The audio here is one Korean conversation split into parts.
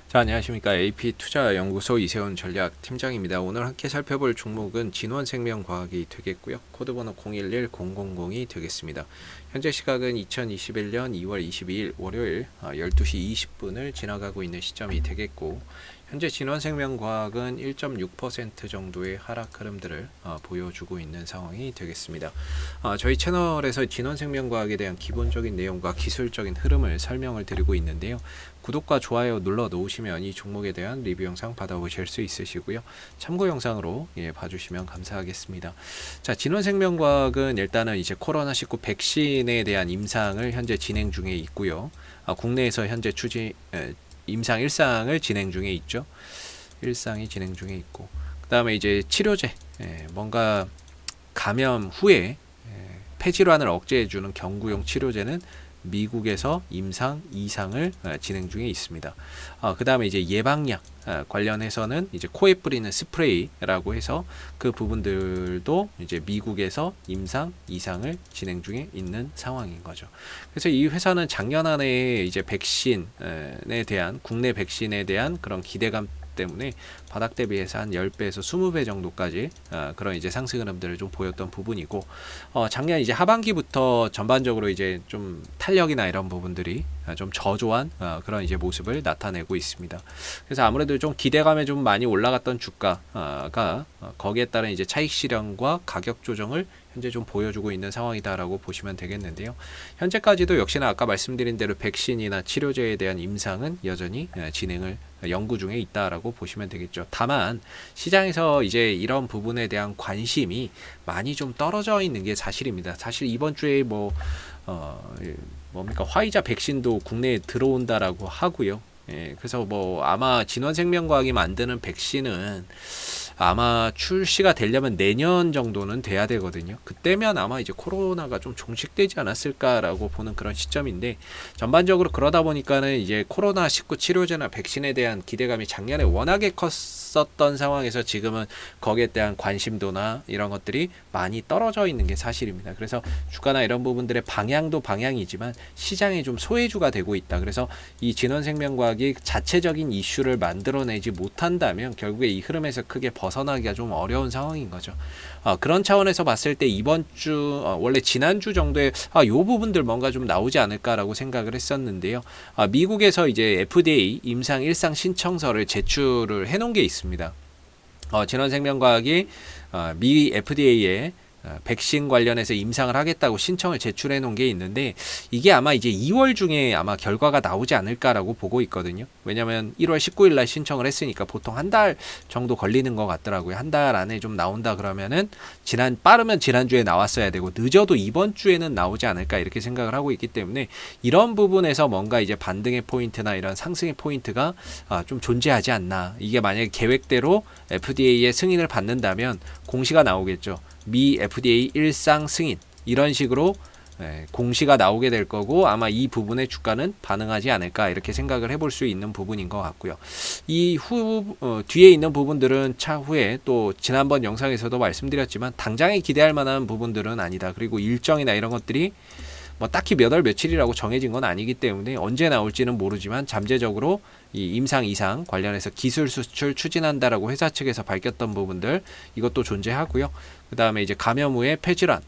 자, 안녕하십니까. AP투자연구소 이세훈 전략팀장입니다. 오늘 함께 살펴볼 종목은 진원생명과학이 되겠고요. 코드번호 011000이 되겠습니다. 현재 시각은 2021년 2월 22일 월요일 12시 20분을 지나가고 있는 시점이 되겠고, 현재 진원생명과학은 1.6% 정도의 하락 흐름들을 보여주고 있는 상황이 되겠습니다. 저희 채널에서 진원생명과학에 대한 기본적인 내용과 기술적인 흐름을 설명을 드리고 있는데요. 구독과 좋아요 눌러 놓으시면 이 종목에 대한 리뷰 영상 받아보실 수 있으시고요. 참고 영상으로 봐주시면 감사하겠습니다. 자, 진원생명과학은 일단은 이제 코로나19 백신에 대한 임상을 현재 진행 중에 있고요. 국내에서 현재 임상 1상을 진행 중에 있죠. 1상이 진행 중에 있고, 그 다음에 이제 치료제, 뭔가 감염 후에 폐질환을 억제해주는 경구용 치료제는 미국에서 임상 2상을 진행 중에 있습니다. 그 다음에 이제 예방약 관련해서는 이제 코에 뿌리는 스프레이라고 해서 그 부분들도 이제 미국에서 임상 2상을 진행 중에 있는 상황인 거죠. 그래서 이 회사는 작년 안에 이제 백신에 대한 국내 백신에 대한 그런 기대감 때문에 바닥 대비해서 한 10배에서 20배 정도까지 그런 이제 상승 흐름들을 좀 보였던 부분이고, 작년 이제 하반기부터 전반적으로 이제 좀 탄력이나 이런 부분들이 좀 저조한 그런 이제 모습을 나타내고 있습니다. 그래서 아무래도 좀 기대감에 좀 많이 올라갔던 주가가 거기에 따른 이제 차익 실현과 가격 조정을 현재 좀 보여주고 있는 상황이다라고 보시면 되겠는데요. 현재까지도 역시나 아까 말씀드린 대로 백신이나 치료제에 대한 임상은 여전히 진행을 연구 중에 있다라고 보시면 되겠죠. 다만 시장에서 이제 이런 부분에 대한 관심이 많이 좀 떨어져 있는 게 사실입니다. 사실 이번 주에 뭡니까, 화이자 백신도 국내에 들어온다라고 하고요. 그래서 아마 진원생명과학이 만드는 백신은 아마 출시가 되려면 내년 정도는 돼야 되거든요. 그때면 아마 이제 코로나가 좀 종식되지 않았을까라고 보는 그런 시점인데, 전반적으로 그러다 보니까는 이제 코로나19 치료제나 백신에 대한 기대감이 작년에 워낙에 컸었던 상황에서 지금은 거기에 대한 관심도나 이런 것들이 많이 떨어져 있는 게 사실입니다. 그래서 주가나 이런 부분들의 방향도 방향이지만 시장이 좀 소외주가 되고 있다. 그래서 이 진원생명과학이 자체적인 이슈를 만들어내지 못한다면 결국에 이 흐름에서 크게 벗어나기가 좀 어려운 상황인 거죠. 그런 차원에서 봤을 때 이번 주 원래 지난주 정도에 요 부분들 뭔가 좀 나오지 않을까라고 생각을 했었는데요. 미국에서 이제 FDA 임상 1상 신청서를 제출을 해놓은 게 있습니다. 진원생명과학이 미 FDA에 백신 관련해서 임상을 하겠다고 신청을 제출해 놓은 게 있는데, 이게 아마 이제 2월 중에 아마 결과가 나오지 않을까라고 보고 있거든요. 왜냐면 1월 19일 날 신청을 했으니까 보통 한 달 정도 걸리는 것 같더라고요. 한 달 안에 좀 나온다 그러면은 빠르면 지난주에 나왔어야 되고, 늦어도 이번 주에는 나오지 않을까 이렇게 생각을 하고 있기 때문에, 이런 부분에서 뭔가 이제 반등의 포인트나 이런 상승의 포인트가 좀 존재하지 않나. 이게 만약에 계획대로 FDA의 승인을 받는다면 공시가 나오겠죠. 미 FDA 1상 승인, 이런 식으로 공시가 나오게 될 거고, 아마 이 부분의 주가는 반응하지 않을까 이렇게 생각을 해볼 수 있는 부분인 것 같고요. 뒤에 있는 부분들은 차후에 또 지난번 영상에서도 말씀드렸지만 당장에 기대할 만한 부분들은 아니다. 그리고 일정이나 이런 것들이 딱히 몇 월 며칠이라고 정해진 건 아니기 때문에 언제 나올지는 모르지만, 잠재적으로 이 임상 2상 관련해서 기술 수출 추진한다라고 회사 측에서 밝혔던 부분들, 이것도 존재하고요. 그 다음에 이제 감염 후에 폐질환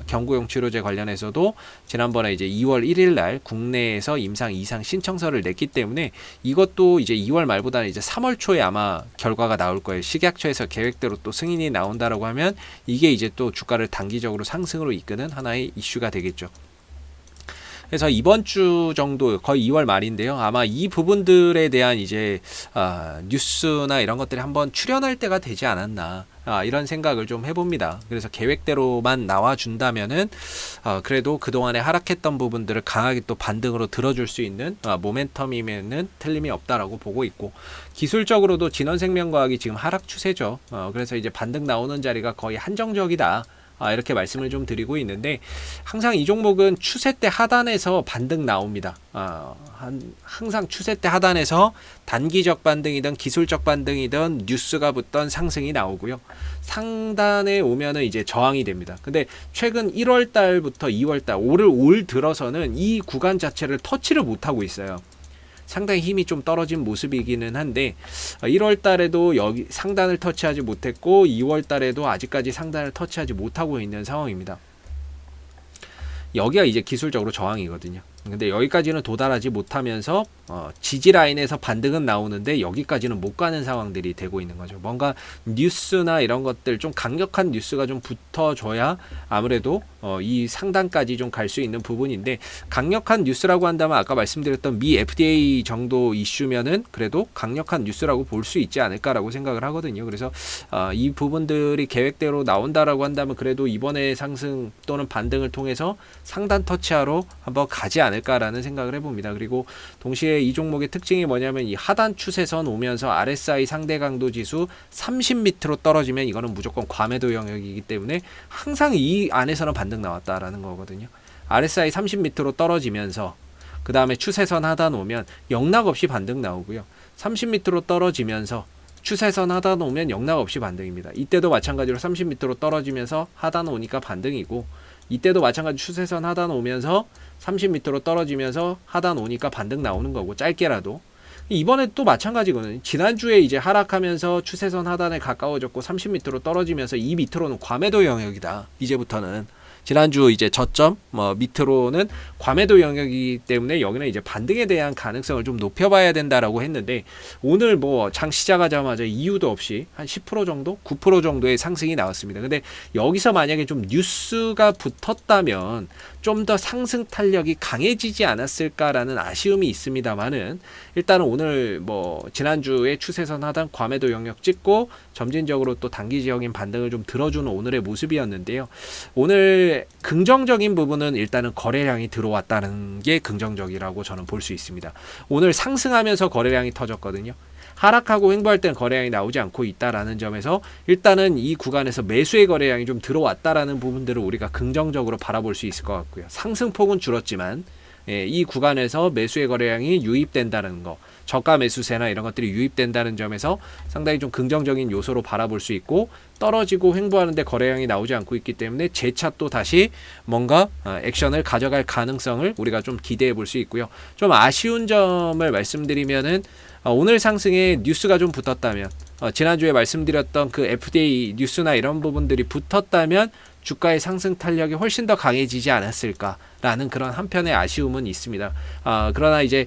경구용 치료제 관련해서도 지난번에 이제 2월 1일 날 국내에서 임상 2상 신청서를 냈기 때문에, 이것도 이제 2월 말보다는 이제 3월 초에 아마 결과가 나올 거예요. 식약처에서 계획대로 또 승인이 나온다라고 하면 이게 이제 또 주가를 단기적으로 상승으로 이끄는 하나의 이슈가 되겠죠. 그래서 이번 주 정도, 거의 2월 말인데요. 아마 이 부분들에 대한 이제 뉴스나 이런 것들이 한번 출현할 때가 되지 않았나, 이런 생각을 좀 해봅니다. 그래서 계획대로만 나와준다면은 그래도 그동안에 하락했던 부분들을 강하게 또 반등으로 들어줄 수 있는 모멘텀이면은 틀림이 없다라고 보고 있고, 기술적으로도 진원생명과학이 지금 하락 추세죠. 그래서 이제 반등 나오는 자리가 거의 한정적이다. 이렇게 말씀을 좀 드리고 있는데, 항상 이 종목은 추세 때 하단에서 반등 나옵니다. 항상 추세 때 하단에서 단기적 반등이든 기술적 반등이든 뉴스가 붙던 상승이 나오고요. 상단에 오면은 이제 저항이 됩니다. 근데 최근 1월 달부터 2월 달, 올 들어서는 이 구간 자체를 터치를 못하고 있어요. 상당히 힘이 좀 떨어진 모습이기는 한데 1월 달에도 여기 상단을 터치하지 못했고 2월 달에도 아직까지 상단을 터치하지 못하고 있는 상황입니다. 여기가 이제 기술적으로 저항이거든요. 근데 여기까지는 도달하지 못하면서 지지 라인에서 반등은 나오는데 여기까지는 못 가는 상황들이 되고 있는 거죠. 뭔가 뉴스나 이런 것들 좀 강력한 뉴스가 좀 붙어줘야 아무래도 이 상단까지 좀 갈 수 있는 부분인데, 강력한 뉴스라고 한다면 아까 말씀드렸던 미 FDA 정도 이슈면은 그래도 강력한 뉴스라고 볼 수 있지 않을까라고 생각을 하거든요. 그래서 이 부분들이 계획대로 나온다라고 한다면 그래도 이번에 상승 또는 반등을 통해서 상단 터치하러 한번 가지 않을까라는 생각을 해봅니다. 그리고 동시에 이 종목의 특징이 뭐냐면 이 하단 추세선 오면서 RSI 상대 강도 지수 30m로 떨어지면 이거는 무조건 과매도 영역이기 때문에 항상 이 안에서는 반등 나왔다라는 거거든요. RSI 30m로 떨어지면서 그 다음에 추세선 하단 오면 영락 없이 반등 나오고요. 30m로 떨어지면서 추세선 하단 오면 영락 없이 반등입니다. 이때도 마찬가지로 30m로 떨어지면서 하단 오니까 반등이고, 이때도 마찬가지 추세선 하단 오면서 30m로 떨어지면서 하단 오니까 반등 나오는 거고, 짧게라도. 이번에 또 마찬가지거든요. 지난주에 이제 하락하면서 추세선 하단에 가까워졌고 30m로 떨어지면서 이 밑으로는 과매도 영역이다. 이제부터는 지난주 이제 저점 밑으로는 과매도 영역이기 때문에 여기는 이제 반등에 대한 가능성을 좀 높여봐야 된다라고 했는데, 오늘 장 시작하자마자 이유도 없이 한 10% 정도, 9% 정도의 상승이 나왔습니다. 근데 여기서 만약에 좀 뉴스가 붙었다면 좀 더 상승 탄력이 강해지지 않았을까라는 아쉬움이 있습니다만은, 일단은 오늘 지난주에 추세선 하단 과매도 영역 찍고 점진적으로 또 단기적인 반등을 좀 들어주는 오늘의 모습이었는데요. 오늘 긍정적인 부분은 일단은 거래량이 들어왔다는 게 긍정적이라고 저는 볼 수 있습니다. 오늘 상승하면서 거래량이 터졌거든요. 하락하고 횡보할 때는 거래량이 나오지 않고 있다라는 점에서 일단은 이 구간에서 매수의 거래량이 좀 들어왔다라는 부분들을 우리가 긍정적으로 바라볼 수 있을 것 같고요. 상승폭은 줄었지만 이 구간에서 매수의 거래량이 유입된다는 거, 저가 매수세나 이런 것들이 유입된다는 점에서 상당히 좀 긍정적인 요소로 바라볼 수 있고, 떨어지고 횡보하는데 거래량이 나오지 않고 있기 때문에 재차 또 다시 뭔가 액션을 가져갈 가능성을 우리가 좀 기대해 볼 수 있고요. 좀 아쉬운 점을 말씀드리면은 오늘 상승에 뉴스가 좀 붙었다면, 지난주에 말씀드렸던 그 FDA 뉴스나 이런 부분들이 붙었다면 주가의 상승 탄력이 훨씬 더 강해지지 않았을까라는 그런 한편의 아쉬움은 있습니다. 그러나 이제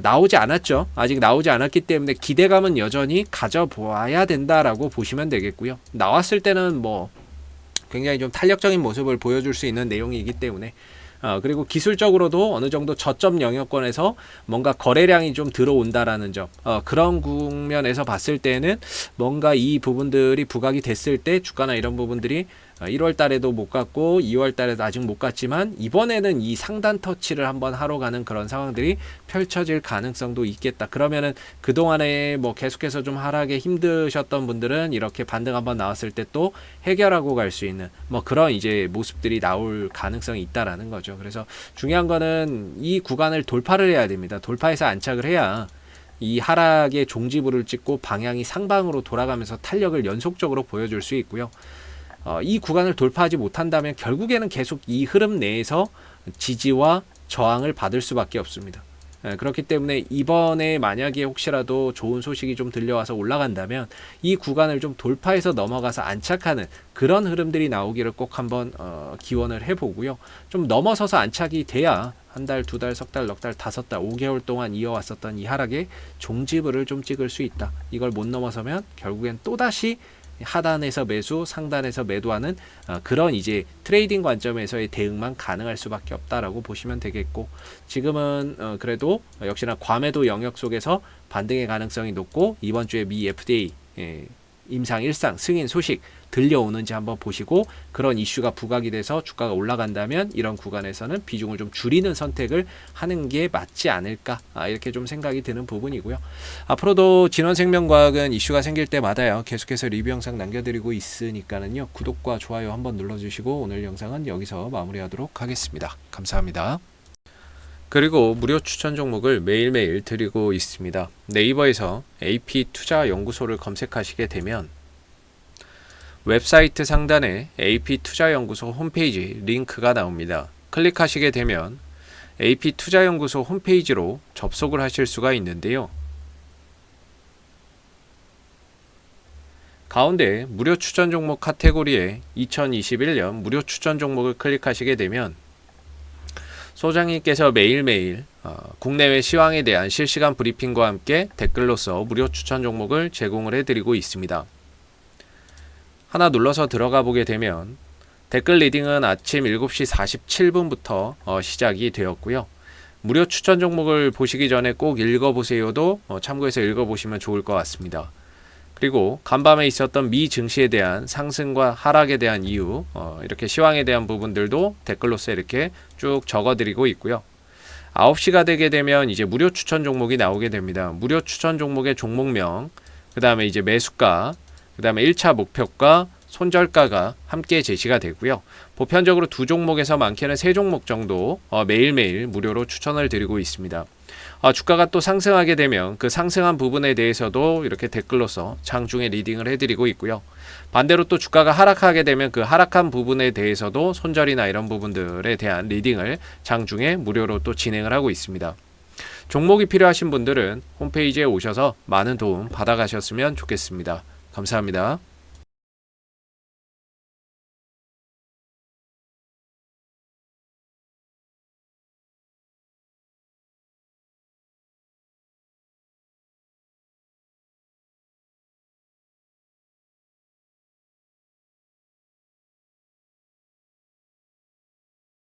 나오지 않았죠. 아직 나오지 않았기 때문에 기대감은 여전히 가져보아야 된다라고 보시면 되겠고요. 나왔을 때는 굉장히 좀 탄력적인 모습을 보여줄 수 있는 내용이기 때문에, 그리고 기술적으로도 어느 정도 저점 영역권에서 뭔가 거래량이 좀 들어온다라는 점, 그런 국면에서 봤을 때는 뭔가 이 부분들이 부각이 됐을 때 주가나 이런 부분들이 1월 달에도 못 갔고 2월 달에도 아직 못 갔지만 이번에는 이 상단 터치를 한번 하러 가는 그런 상황들이 펼쳐질 가능성도 있겠다. 그러면은 그동안에 계속해서 좀 하락에 힘드셨던 분들은 이렇게 반등 한번 나왔을 때 또 해결하고 갈 수 있는 그런 이제 모습들이 나올 가능성이 있다라는 거죠. 그래서 중요한 거는 이 구간을 돌파를 해야 됩니다. 돌파해서 안착을 해야 이 하락의 종지부를 찍고 방향이 상방으로 돌아가면서 탄력을 연속적으로 보여줄 수 있고요. 이 구간을 돌파하지 못한다면 결국에는 계속 이 흐름 내에서 지지와 저항을 받을 수밖에 없습니다. 그렇기 때문에 이번에 만약에 혹시라도 좋은 소식이 좀 들려와서 올라간다면 이 구간을 좀 돌파해서 넘어가서 안착하는 그런 흐름들이 나오기를 꼭 한번 기원을 해보고요. 좀 넘어서서 안착이 돼야 한 달, 두 달, 석 달, 넉 달, 다섯 달, 5개월 동안 이어왔었던 이 하락의 종지부를 좀 찍을 수 있다. 이걸 못 넘어서면 결국엔 또다시 하단에서 매수, 상단에서 매도하는 그런 이제 트레이딩 관점에서의 대응만 가능할 수밖에 없다라고 보시면 되겠고, 지금은 그래도 역시나 과매도 영역 속에서 반등의 가능성이 높고, 이번 주에 미 FDA 임상 1상 승인 소식 들려오는지 한번 보시고, 그런 이슈가 부각이 돼서 주가가 올라간다면 이런 구간에서는 비중을 좀 줄이는 선택을 하는 게 맞지 않을까, 이렇게 좀 생각이 드는 부분이고요. 앞으로도 진원생명과학은 이슈가 생길 때마다요 계속해서 리뷰 영상 남겨드리고 있으니까는요, 구독과 좋아요 한번 눌러주시고 오늘 영상은 여기서 마무리하도록 하겠습니다. 감사합니다. 그리고 무료 추천 종목을 매일매일 드리고 있습니다. 네이버에서 AP투자연구소를 검색하시게 되면 웹사이트 상단에 AP투자연구소 홈페이지 링크가 나옵니다. 클릭하시게 되면 AP투자연구소 홈페이지로 접속을 하실 수가 있는데요. 가운데 무료 추천 종목 카테고리에 2021년 무료 추천 종목을 클릭하시게 되면 소장님께서 매일매일 국내외 시황에 대한 실시간 브리핑과 함께 댓글로서 무료 추천 종목을 제공을 해드리고 있습니다. 하나 눌러서 들어가 보게 되면 댓글 리딩은 아침 7시 47분부터 시작이 되었고요. 무료 추천 종목을 보시기 전에 꼭 읽어보세요도 참고해서 읽어보시면 좋을 것 같습니다. 그리고 간밤에 있었던 미 증시에 대한 상승과 하락에 대한 이유, 이렇게 시황에 대한 부분들도 댓글로서 이렇게 쭉 적어드리고 있고요. 9시가 되게 되면 이제 무료 추천 종목이 나오게 됩니다. 무료 추천 종목의 종목명, 그 다음에 이제 매수가, 그 다음에 1차 목표가, 손절가가 함께 제시가 되고요. 보편적으로 2종목에서 많게는 3종목 정도 매일매일 무료로 추천을 드리고 있습니다. 주가가 또 상승하게 되면 그 상승한 부분에 대해서도 이렇게 댓글로서 장중에 리딩을 해드리고 있고요. 반대로 또 주가가 하락하게 되면 그 하락한 부분에 대해서도 손절이나 이런 부분들에 대한 리딩을 장중에 무료로 또 진행을 하고 있습니다. 종목이 필요하신 분들은 홈페이지에 오셔서 많은 도움 받아가셨으면 좋겠습니다. 감사합니다.